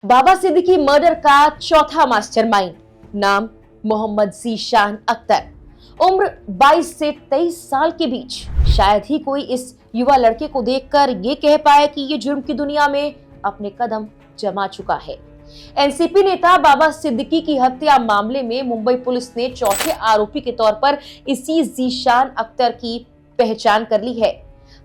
बाबा Siddiqui murder का चौथा mastermind, नाम मोहम्मद ज़ीशान अख्तर, उम्र 22 से 23 साल के बीच। शायद ही कोई इस युवा लड़के को देखकर ये कह पाए कि ये जुर्म की दुनिया में अपने कदम जमा चुका है। एनसीपी नेता बाबा सिद्दीकी की हत्या मामले में मुंबई पुलिस ने चौथे आरोपी के तौर पर इसी ज़ीशान अख्तर की पहचान कर ली है।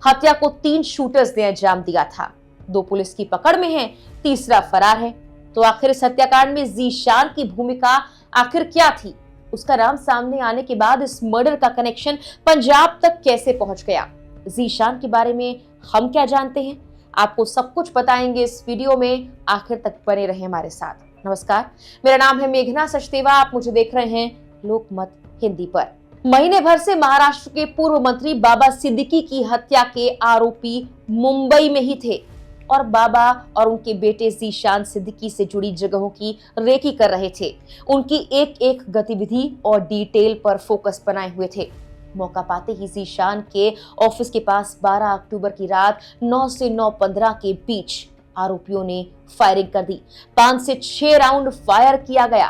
हत्या को 3 शूटर्स ने अंजाम दिया था। 2 पुलिस की पकड़ में हैं, तीसरा फरार है। तो आखिर इस हत्याकांड में ज़ीशान की भूमिका आखिर क्या थी? उसका नाम सामने आने के बाद इस मर्डर का कनेक्शन पंजाब तक कैसे पहुंच गया? ज़ीशान के बारे में हम क्या जानते हैं? आपको सब कुछ बताएंगे इस वीडियो में, आखिर तक बने रहे हमारे साथ। नमस्कार, मेरा नाम है मेघना सचदेवा, आप मुझे देख रहे हैं लोकमत हिंदी पर। महीने भर से महाराष्ट्र के पूर्व मंत्री बाबा सिद्दीकी की हत्या के आरोपी मुंबई में ही थे और बाबा और उनके बेटे ज़ीशान सिद्दीकी से जुड़ी जगहों की रेकी कर रहे थे। उनकी एक एक गतिविधि और डिटेल पर फोकस बनाए हुए थे। मौका पाते ही ज़ीशान के ऑफिस के पास 12 अक्टूबर की रात 9 से 9:15 के बीच आरोपियों ने फायरिंग कर दी। 5 से 6 राउंड फायर किया गया।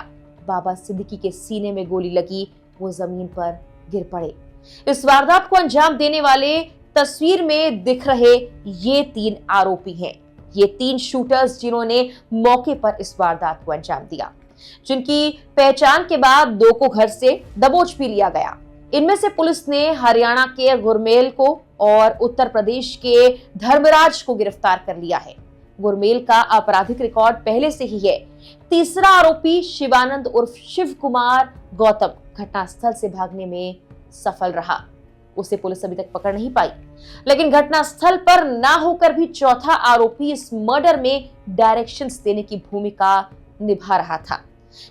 बाबा सिद्दीकी के सीने में गोली लगी, वो जमीन पर गिर पड़े। इस वारदात को अंजाम देने वाले तस्वीर में दिख रहे ये 3 आरोपी हैं। ये 3 शूटर्स जिन्होंने मौके पर इस वारदात को अंजाम दिया, जिनकी पहचान के बाद 2 को घर से दबोच भी लिया गया। इनमें से पुलिस ने हरियाणा के गुरमेल को और उत्तर प्रदेश के धर्मराज को गिरफ्तार कर लिया है। गुरमेल का आपराधिक रिकॉर्ड पहले से ही है। तीसरा आरोपी शिवानंद उर्फ शिव कुमार गौतम घटनास्थल से भागने में सफल रहा। उसे पुलिस अभी तक पकड़ नहीं पाई, लेकिन घटनास्थल पर ना होकर भी चौथा आरोपी इस मर्डर में डायरेक्शंस देने की भूमिका निभा रहा था।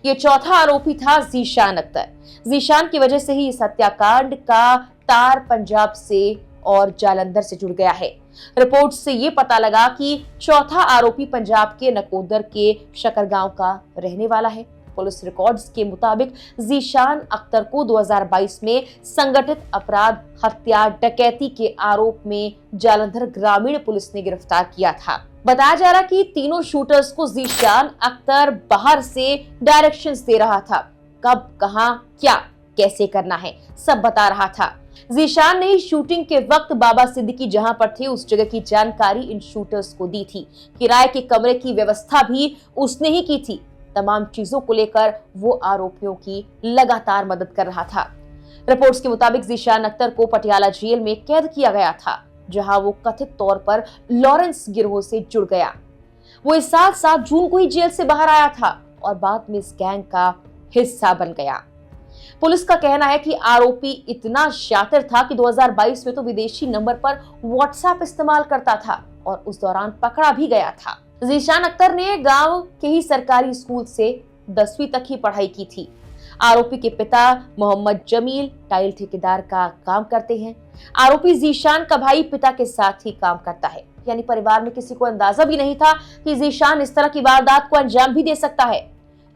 ये चौथा आरोपी था ज़ीशान अख्तर। ज़ीशान की वजह से ही इस हत्याकांड का तार पंजाब से और जालंधर से जुड़ गया है। रिपोर्ट से ये पता लगा कि चौथा आरोपी पंजाब के नकोदर के शकरगांव का रहने वाला है। पुलिस रिकॉर्ड्स के मुताबिक ज़ीशान अख्तर को 2022 में संगठित अपराध, हत्या, डकैती के आरोप में जालंधर ग्रामीण पुलिस ने गिरफ्तार किया था। बताया जा रहा कि तीनों शूटर्स को ज़ीशान अख्तर बाहर से डायरेक्शंस दे रहा था। कब, कहां, क्या, कैसे करना है, सब बता रहा था। ज़ीशान ने शूटिंग के वक्त बाबा सिद्दीकी जहां पर थे उस जगह की जानकारी इन शूटर्स को दी थी। किराए के कमरे की व्यवस्था भी उसने ही की थी। तमाम चीजों को लेकर वो आरोपियों की लगातार मदद कर रहा था। रिपोर्ट्स के मुताबिक ज़ीशान अख्तर को पटियाला जेल में कैद किया गया था, जहां वो कथित तौर पर लॉरेंस गिरोह से जुड़ गया। वो इस साल 7 जून को ही जेल से बाहर आया था और बाद में इस गैंग का हिस्सा बन गया। पुलिस का कहना है कि आरोपी इतना शातिर था कि 2022 में तो विदेशी नंबर पर व्हाट्सएप इस्तेमाल करता था और उस दौरान पकड़ा भी गया था। ज़ीशान अख्तर ने गांव के ही सरकारी स्कूल से 10वीं तक ही पढ़ाई की थी। आरोपी के पिता मोहम्मद जमील टाइल ठेकेदार का काम करते हैं। आरोपी ज़ीशान का भाई पिता के साथ ही काम करता है, यानी परिवार में किसी को अंदाजा भी नहीं था कि ज़ीशान इस तरह की वारदात को अंजाम भी दे सकता है।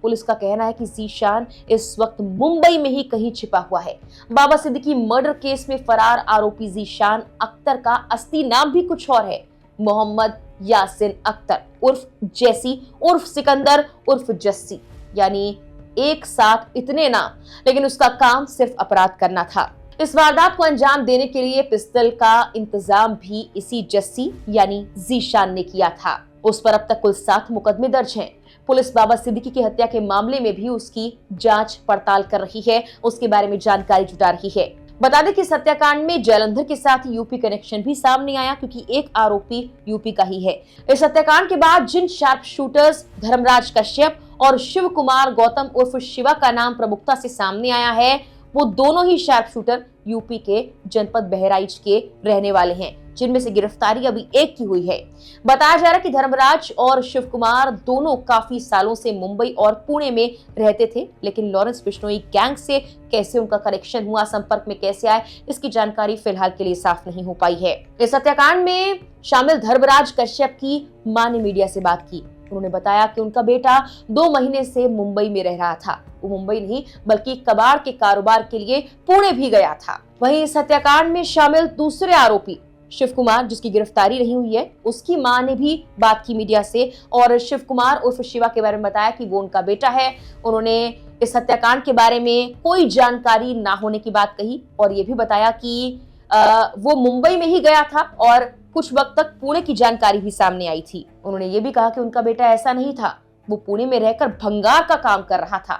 पुलिस का कहना है कि ज़ीशान इस वक्त मुंबई में ही कहीं छिपा हुआ है। बाबा सिद्दीकी मर्डर केस में फरार आरोपी ज़ीशान अख्तर का असली नाम भी कुछ और है, मोहम्मद यासिन अख्तर उर्फ जैसी उर्फ सिकंदर उर्फ जस्सी, यानी एक साथ इतने नाम, लेकिन उसका काम सिर्फ अपराध करना था। इस वारदात को अंजाम देने के लिए पिस्टल का इंतजाम भी इसी जस्सी यानी ज़ीशान ने किया था। उस पर अब तक कुल 7 मुकदमे दर्ज हैं। पुलिस बाबा सिद्दीकी की हत्या के मामले में भी उसकी जांच पड़ताल कर रही है, उसके बारे में जानकारी जुटा रही है। बता दें कि इस हत्याकांड में जालंधर के साथ यूपी कनेक्शन भी सामने आया, क्योंकि एक आरोपी यूपी का ही है। इस हत्याकांड के बाद जिन शार्प शूटर्स धर्मराज कश्यप और शिव कुमार गौतम उर्फ शिवा का नाम प्रमुखता से सामने आया है, वो दोनों ही शार्प शूटर यूपी के जनपद बहराइच के रहने वाले हैं, जिनमें से गिरफ्तारी अभी एक की हुई है। बताया जा रहा है कि धर्मराज और शिव कुमार दोनों काफी सालों से मुंबई और पुणे में रहते थे, लेकिन लॉरेंस बिश्नोई गैंग से कैसे उनका कनेक्शन हुआ, संपर्क में कैसे आए, इसकी जानकारी फिलहाल के लिए साफ नहीं हो पाई है। इस हत्याकांड में शामिल धर्मराज कश्यप की मां ने मीडिया से बात की। उन्होंने बताया कि उनका बेटा 2 महीने से मुंबई में रह रहा था। वो मुंबई नहीं बल्कि कबाड़ के कारोबार के लिए पुणे भी गया था। वहीं इस हत्याकांड में शामिल दूसरे आरोपी शिव कुमार, जिसकी गिरफ्तारी नहीं हुई है, उसकी मां ने भी बात की मीडिया से और शिव कुमार उर्फ शिवा के बारे में बताया कि वो उनका बेटा है। उन्होंने इस हत्याकांड के बारे में कोई जानकारी ना होने की बात कही और ये भी बताया कि वो मुंबई में ही गया था और कुछ वक्त तक पुणे की जानकारी भी सामने आई थी। उन्होंने ये भी कहा कि उनका बेटा ऐसा नहीं था, वो पुणे में रहकर भंगार का काम कर रहा था।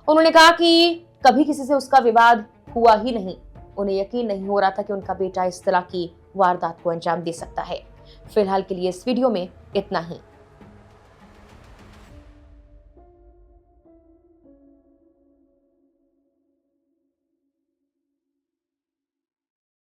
उन्होंने कहा कि कभी किसी से उसका विवाद हुआ ही नहीं। उन्हें यकीन नहीं हो रहा था कि उनका बेटा इस तरह की वारदात को अंजाम दे सकता है। फिलहाल के लिए इस वीडियो में इतना ही।